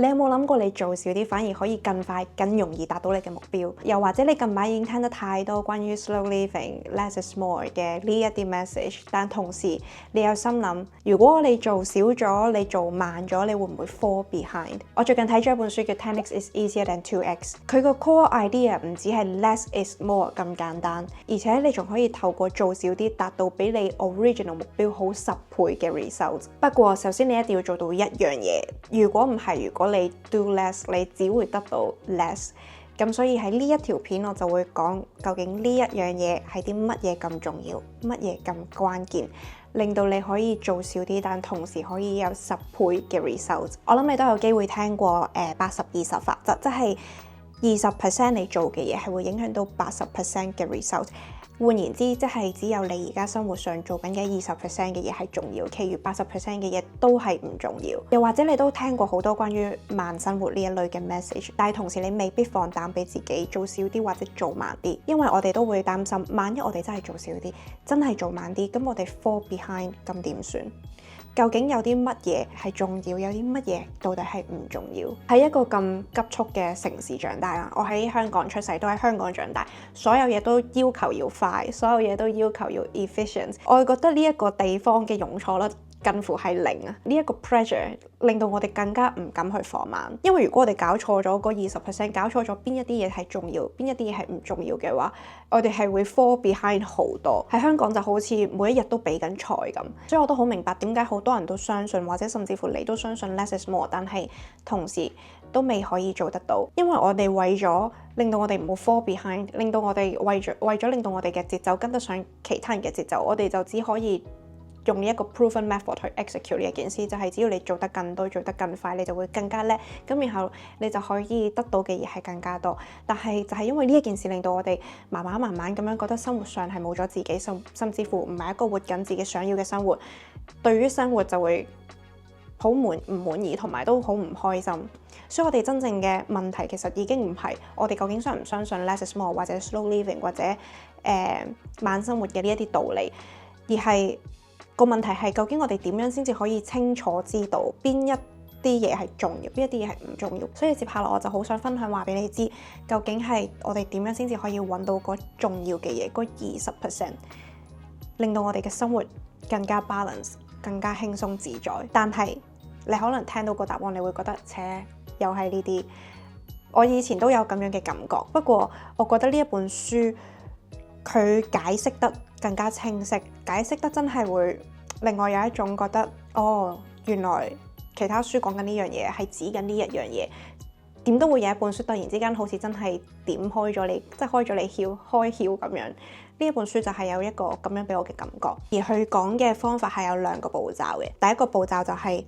你有冇諗過你做少啲反而可以更快、更容易達到你嘅目標？又或者你近排已經聽得太多關於 slow living、less is more 嘅呢一啲 message， 但同時你有心諗，如果你做少咗、你做慢咗，你會唔會 fall behind？ 我最近睇咗一本書叫 10x is easier than 2x， 佢個 core idea 唔止係 less is more 咁簡單，而且你仲可以透過做少啲達到比你 original 目標好10倍嘅 result。不過首先你一定要做到一樣嘢，如果唔係，如果你 do less， 你只會得到 less。咁所以喺呢一條片我就會講究竟呢一樣嘢係啲乜嘢咁重要，乜嘢咁關鍵，令到你可以做少啲，但同時可以有10倍嘅 result。我諗你都有機會聽過80-20法則，即係20% 你做嘅嘢係會影響到80% 嘅 result。換言之，即係只有你而家生活上做緊嘅20% 嘅嘢係重要，其餘80% 嘅嘢都係唔重要。又或者你都聽過好多關於慢生活呢一類嘅 message， 但係同時你未必放膽俾自己做少啲或者做慢啲，因為我哋都會擔心，萬一我哋真係做少啲，真係做慢啲，咁我哋 fall behind， 咁點算？究竟有啲乜嘢係重要，有啲乜嘢到底係唔重要？喺一個咁急速嘅城市長大啦，我喺香港出世，都喺香港長大，所有嘢都要求要快，所有嘢都要求要 efficient。我會覺得呢一個地方嘅容錯率近乎係零啊！呢一個 pressure 令到我哋更加唔敢去放慢，因為如果我哋搞錯咗嗰20%，搞錯咗邊一啲嘢係重要，邊一啲嘢係唔重要嘅話，我哋係會 fall behind 好多。喺香港就好似每一日都比緊賽咁，所以我都好明白點解好多人都相信，或者甚至乎你都相信 less is more， 但係同時都未可以做得到，因為我哋為咗令到我哋唔好 fall behind， 令到我哋為咗令到我哋嘅節奏跟得上其他人嘅節奏，我哋就只可以用呢一個 proven method 去 execute 呢一件事，就係只要你做得更多、做得更快，你就會更加叻，咁然後你就可以得到嘅嘢係更加多。但係就係因為呢一件事，令到我哋慢慢咁樣覺得生活上係冇咗自己，甚至乎唔係一個活緊自己想要嘅生活，對於生活就會好唔滿意，同埋都好唔開心。所以我哋真正嘅問題其實已經唔係我哋究竟相唔相信 less is more 或者 slow living 或者慢生活嘅呢一啲道理，而係個問題係究竟我哋點樣先至可以清楚知道邊一啲嘢係重要，邊一啲嘢係唔重要。所以接下來我就好想分享話俾你知，究竟係我哋點樣先至可以揾到嗰重要嘅嘢，嗰20%，令到我哋嘅生活更加 balance， 更加輕鬆自在。但係你可能聽到個答案，你會覺得又係呢啲。我以前都有咁樣嘅感覺，不過我覺得呢一本書佢解釋得更加清晰，解釋得真係會令我有一種覺得，原來其他書講緊呢樣嘢係指緊呢一樣嘢，點都會有一本書突然之間好似真係點開咗你，即係開咗你開竅咁樣。呢一本書就係有一個咁樣俾我嘅感覺，而佢講嘅方法係有2個步驟嘅。第一個步驟就係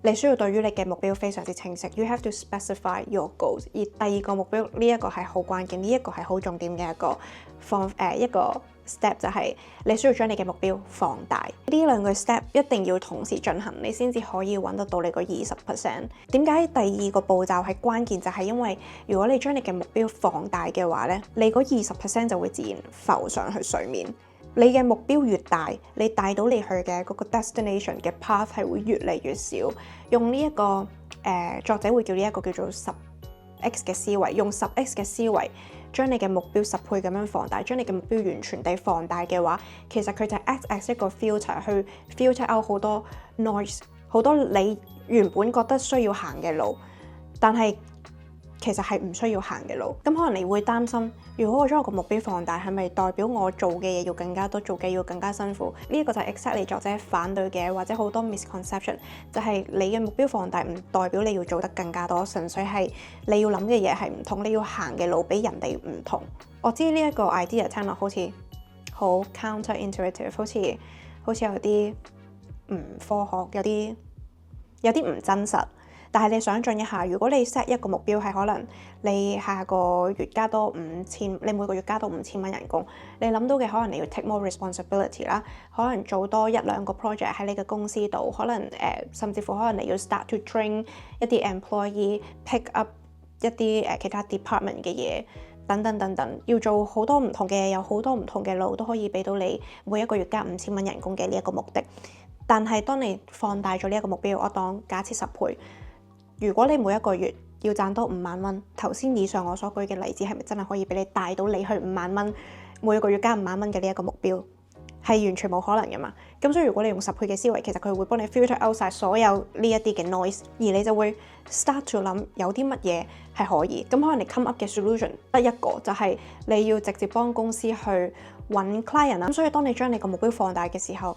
你需要對於你嘅目標非常之清晰 ，you have to specify your goals。而第二個目標呢一個係好關鍵，呢一個係好重點嘅一個 step， 就係你需要將你嘅目標放大。呢2個 step 一定要同時進行，你先至可以揾得到你個20%。點解第2個步驟係關鍵？就係因為如果你將你嘅目標放大嘅話咧，你嗰20% 就會自然浮上去水面。你嘅目標越大，你帶到你去嘅嗰個 destination 嘅 path 係會越嚟越少。用呢一個作者會叫呢一個叫做10x 嘅思維，用10x 嘅思維將你嘅目標10倍咁樣放大，將你嘅目標完全地放大嘅話，其實佢就 act as 一個 filter 去 filter out 好多 noise， 好多你原本覺得需要行嘅路，但係其實係唔需要行嘅路。咁可能你會擔心，如果我將我個目標放大，係咪代表我做嘅嘢要更加多，做嘅要更加辛苦？呢一個就係 exactly 作者反對嘅，或者好多 misconception， 就係你嘅目標放大唔代表你要做得更加多，純粹係你要諗嘅嘢係唔同，你要行嘅路比人哋唔同。我知呢一個 idea 聽落好似好 counterintuitive， 好似有啲唔科學，有啲唔真實。但係你想象一下，如果你 set 一個目標係可能你下個月加多5000，你每個月加多5000蚊人工，你諗到嘅可能你要 take more responsibility 啦，可能做多1-2個 project 喺你嘅公司度，可能甚至乎可能你要 start to train 一啲 employee，pick up 一啲其他 department 嘅嘢，等等，要做好多唔同嘅嘢，有好多唔同嘅路都可以俾到你每一個月加5000蚊人工嘅呢一個目的。但係當你放大咗呢一個目標，我當假設10倍。如果你每一個月要賺多5萬蚊，頭先以上我所舉嘅例子係咪真係可以俾你帶到你去5萬蚊，每個月加5萬蚊嘅呢一個目標？係完全冇可能噶嘛。咁所以如果你用10倍嘅思維，其實佢會幫你 filter out 晒所有呢一啲嘅 noise， 而你就會 start to 諗有啲乜嘢係可以。咁可能你 come up 嘅 solution 得一個，就係你要直接幫公司去揾 client 啦。咁所以當你將你個目標放大嘅時候，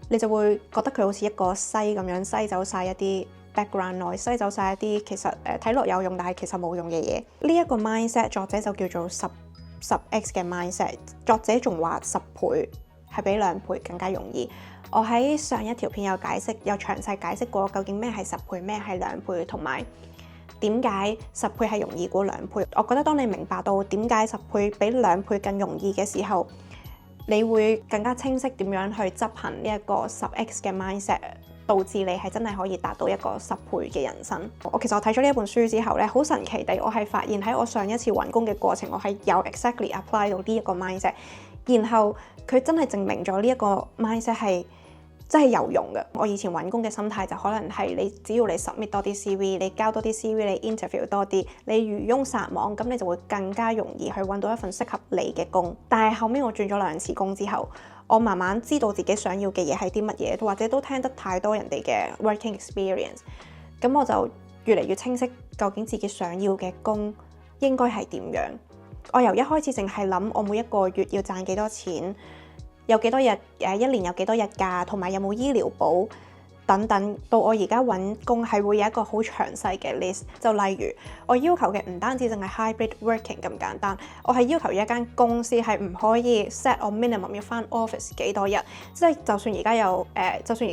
你就會覺得佢好似一個篩咁樣篩走晒一啲 background noise，篩走晒一啲其實睇落有用但係其實冇用嘅嘢。呢一個 mindset 作者就叫做10x 嘅 mindset。作者仲話10倍係比2倍更加容易。我喺上一條片有詳細解釋過究竟咩係10倍，咩係2倍，同埋點解10倍係容易過2倍。我覺得當你明白到點解10倍比2倍更容易嘅時候，你會更加清晰點樣去執行呢一個10x 嘅 mindset， 導致你係真係可以達到一個10倍嘅人生。其實我睇咗呢一本書之後咧，好神奇地我係發現喺我上一次揾工嘅過程，我係有 exactly apply 到呢一個 mindset， 然後佢真係證明咗呢一個 mindset 係真係有用嘅。我以前揾工嘅心態就可能係你只要你 submit 多啲 CV， 你交多啲 CV， 你 interview 多啲，你漁翁撒網，咁你就會更加容易去揾到一份適合你嘅工。但係後面我轉咗2次工之後，我慢慢知道自己想要嘅嘢係啲乜嘢，或者都聽得太多人哋嘅 working experience， 咁我就越嚟越清晰究竟自己想要嘅工應該係點樣。我由一開始淨係諗我每一個月要賺幾多錢，有幾多日一年有幾多日假，同埋有冇醫療保等等，到我而家揾工係會有一個好詳細嘅 list。就例如我要求嘅唔單止淨係 hybrid working 咁簡單，我係要求一間公司係唔可以 set 我 minimum 要返 office 幾多日，即係就算而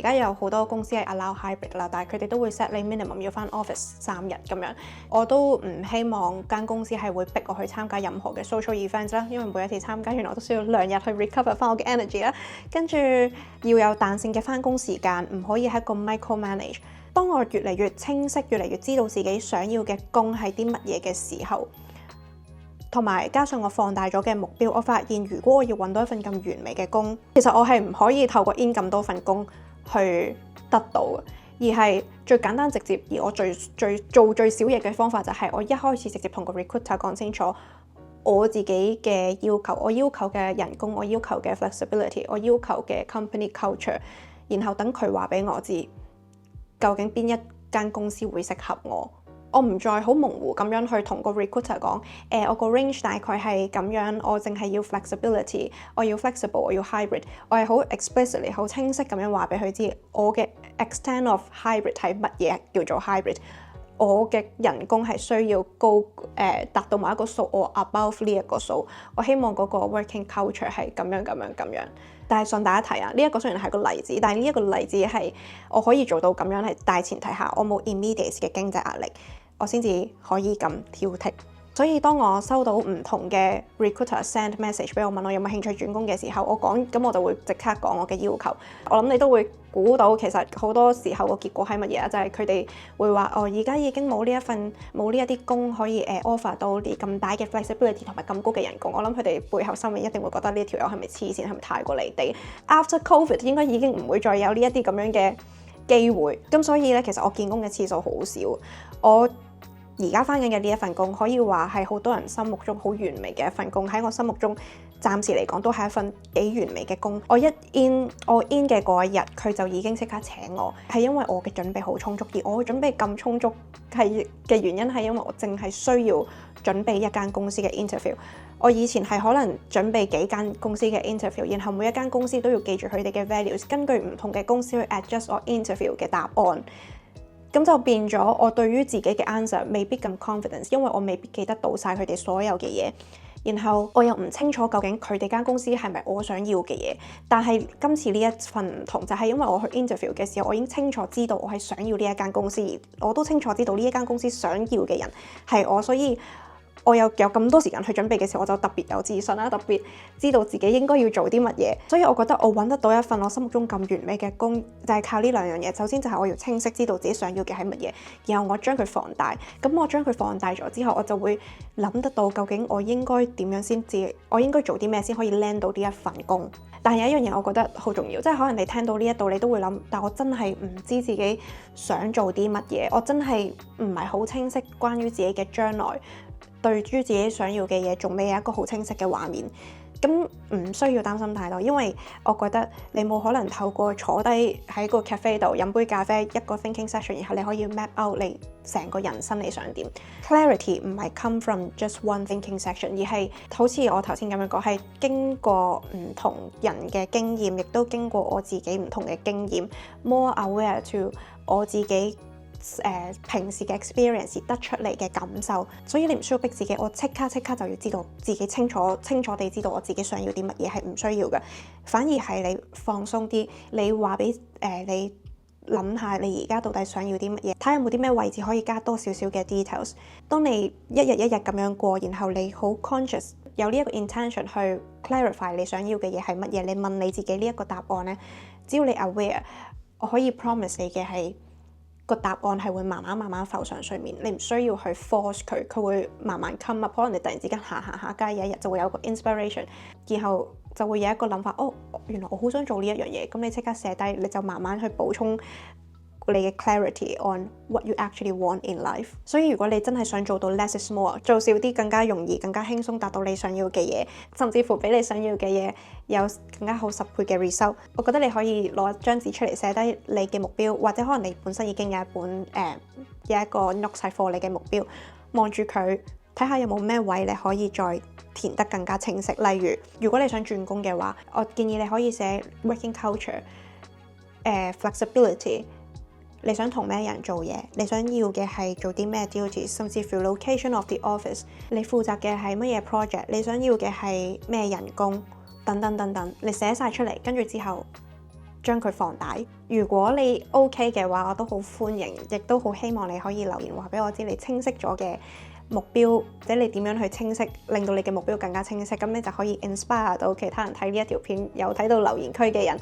家有好多公司係 allow hybrid 啦，但係佢哋都會 set 你 minimum 要返 office 3日咁樣。我都唔希望間公司係會逼我去參加任何嘅 social events 啦，因為每一次參加原來我都需要2日去 recover 翻我嘅 energy 啦，跟住要有彈性嘅返工時間，唔可以喺個 micro manage。當我越嚟越清晰，越嚟越知道自己想要嘅工係啲乜嘢嘅時候，同埋加上我放大咗嘅目標，我發現如果我要揾到一份咁完美嘅工，其實我係唔可以透過 in 咁多份工去得到嘅，而係最簡單直接，而我最少嘢嘅方法就係我一開始直接同個 recruiter 講清楚我自己嘅要求，我要求嘅人工，我要求嘅 flexibility， 我要求嘅 company culture。然後等佢話俾我知，究竟邊一間公司會適合我。我唔再好模糊咁樣去同個 recruiter 講，我個 range 大概係咁樣，我淨係要 flexibility， 我要 flexible， 我要 hybrid。我係好 explicitly 好清晰咁樣話俾佢知，我嘅 extent of hybrid 係乜嘢叫做 hybrid。我嘅人工係需要高達到某一個數，我 above 呢一個數。我希望嗰個 working culture 係咁樣。但係順帶一提啊，呢一個雖然係個例子，但係呢一個例子係我可以做到咁樣係大前提下，我冇 immediate 嘅經濟壓力，我先至可以咁挑剔。所以當我收到唔同嘅 recruiter send message 俾我問我有冇興趣轉工嘅時候，咁我就會即刻講我嘅要求。我諗你都會估到，其實好多時候個結果係乜嘢啊？就係佢哋會話而家已經冇呢一啲工可以offer 到你咁大嘅 flexibility 同埋咁高嘅人工。我諗佢哋背後心裏一定會覺得呢條友係咪黐線，係咪太過離地 ？After COVID 應該已經唔會再有呢一啲咁樣嘅機會。咁所以咧，其實我見工嘅次數好少。我而家返緊嘅呢一份工，可以話係好多人心目中好完美嘅一份工。喺我心目中，暫時嚟講都係一份幾完美嘅工。我 in 嘅嗰一日，佢就已經即刻請我，係因為我嘅準備好充足。而我嘅準備咁充足嘅原因係因為我淨係需要準備一間公司嘅 interview。我以前係可能準備幾間公司嘅 interview， 然後每一間公司都要記住佢哋嘅 values， 根據唔同嘅公司去 adjust 我 interview 嘅答案。咁就變咗我對於自己嘅 answer 未必咁 confidence， 因為我未必記得到晒佢哋所有嘅嘢，然後我又唔清楚究竟佢哋間公司係咪我想要嘅嘢。但係今次呢一份唔同，就係因為我去 interview 嘅時候，我已經清楚知道我係想要呢一間公司，而我都清楚知道呢一間公司想要嘅人係我，所以我有咁多時間去準備嘅時候，我就特別有自信啦，特別知道自己應該要做啲乜嘢。所以我覺得我揾得到一份我心目中咁完美嘅工，就係靠呢兩樣嘢。首先就係我要清晰知道自己想要嘅係乜嘢，然後我將佢放大。咁我將佢放大咗之後，我就會諗得到究竟我應該點樣先至，我應該做啲咩先可以 land 到呢一份工。但係有一樣嘢我覺得好重要，即係可能你聽到呢一度你都會諗，但我真係唔知自己想做啲乜嘢，我真係唔係好清晰關於自己嘅將來。對於自己想要嘅嘢，仲未有一個好清晰嘅畫面，咁唔需要擔心太多，因為我覺得你冇可能透過坐低喺個 cafe 度飲杯咖啡，一個 thinking session，然後你可以 map out 你成個人生你想點。Clarity 唔係 come from just one thinking session， 而係好似我頭先咁樣講，係經過唔同人嘅經驗，亦都經過我自己唔同嘅經驗 ，more aware to 我自己。平時嘅 experience 得出嚟嘅感受，所以你唔需要逼自己，我即刻就要知道自己清楚地知道我自己想要啲乜嘢，係唔需要嘅。反而係你放鬆啲，你話俾你諗下你而家到底想要啲乜嘢，睇下有冇啲咩位置可以加多少少嘅 details。當你一日一日咁樣過，然後你好 conscious 有呢一個 intention 去 clarify 你想要嘅嘢係乜嘢，你問你自己呢一個答案呢，只要你 aware， 我可以 promise 你嘅係。個答案係會慢慢浮上水面，你唔需要去 force 佢，佢會慢慢 come up。可能你突然之間行下街，有一日就會有個 inspiration， 然後就會有一個諗法，哦，原來我好想做呢一樣嘢，咁你即刻寫低，你就慢慢去補充你嘅 clarity on what you actually want in life。所以如果你真係想做到 less is more， 做少啲更加容易、更加輕鬆達到你想要嘅嘢，甚至乎比你想要嘅嘢有更加好10倍嘅 result， 我覺得你可以攞一張紙出嚟寫低你嘅目標，或者可能你本身已經有一本有一個 note 晒 for 你嘅目標，望住佢睇下有冇咩位你可以再填得更加清晰。例如如果你想轉工嘅話，我建議你可以寫 working culture， flexibility。你想同咩人做嘢？你想要嘅係做啲咩 duties， 甚至乎 location of the office， 你負責嘅係乜嘢 project？ 你想要嘅係咩人工？等等，你寫晒出嚟，跟住之後將佢放大。如果你 OK 嘅話，我都好歡迎，亦都好希望你可以留言話俾我知你清晰咗嘅目標，或者你點樣去清晰，令到你嘅目標更加清晰。咁你就可以 inspire 到其他人睇呢一條片，有睇到留言區嘅人。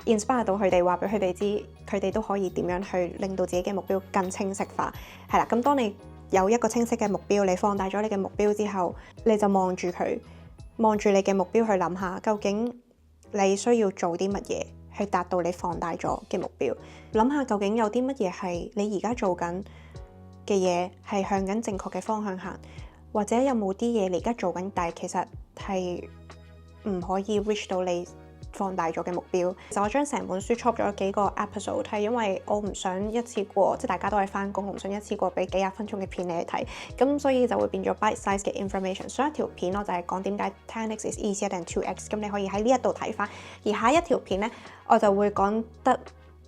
inspire 到佢哋，話俾佢哋知，佢哋都可以點樣去令到自己嘅目標更清晰化。係啦，咁當你有一個清晰嘅目標，你放大咗你嘅目標之後，你就望住佢，望住你嘅目標去諗下，究竟你需要做啲乜嘢去達到你放大咗嘅目標。諗下究竟有啲乜嘢係你而家做緊嘅嘢係向緊正確嘅方向行，或者有冇啲嘢你而家做緊，但係其實係唔可以 reach 到你放大咗嘅目標。就我將成本書 chop 咗幾個 episode， 係因為我唔想一次過，即係大家都係翻工，我唔想一次過俾幾廿分鐘嘅片你去睇，咁所以就會變咗 bite size 嘅 information。上一條片我就係講點解 10x is easier than 2x， 咁你可以喺呢一度睇翻。而下一條片呢，我就會講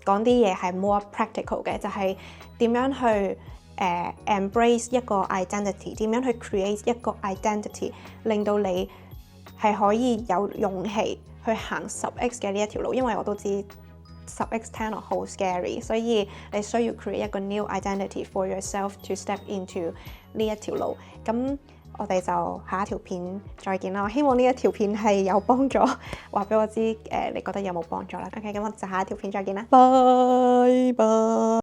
啲嘢係 more practical 嘅，就係點樣去embrace 一個 identity， 點樣去 create 一個 identity， 令到你係可以有勇氣去行 10x 嘅呢一條路。因為我都知 10x 聽落好 scary， 所以你需要 create 一個 new identity for yourself to step into 呢一條路。咁我哋就下一條片再見啦。我希望呢一條片係有幫助，話俾我知你覺得有冇幫助啦。OK，咁我就下一條片再見啦，拜拜。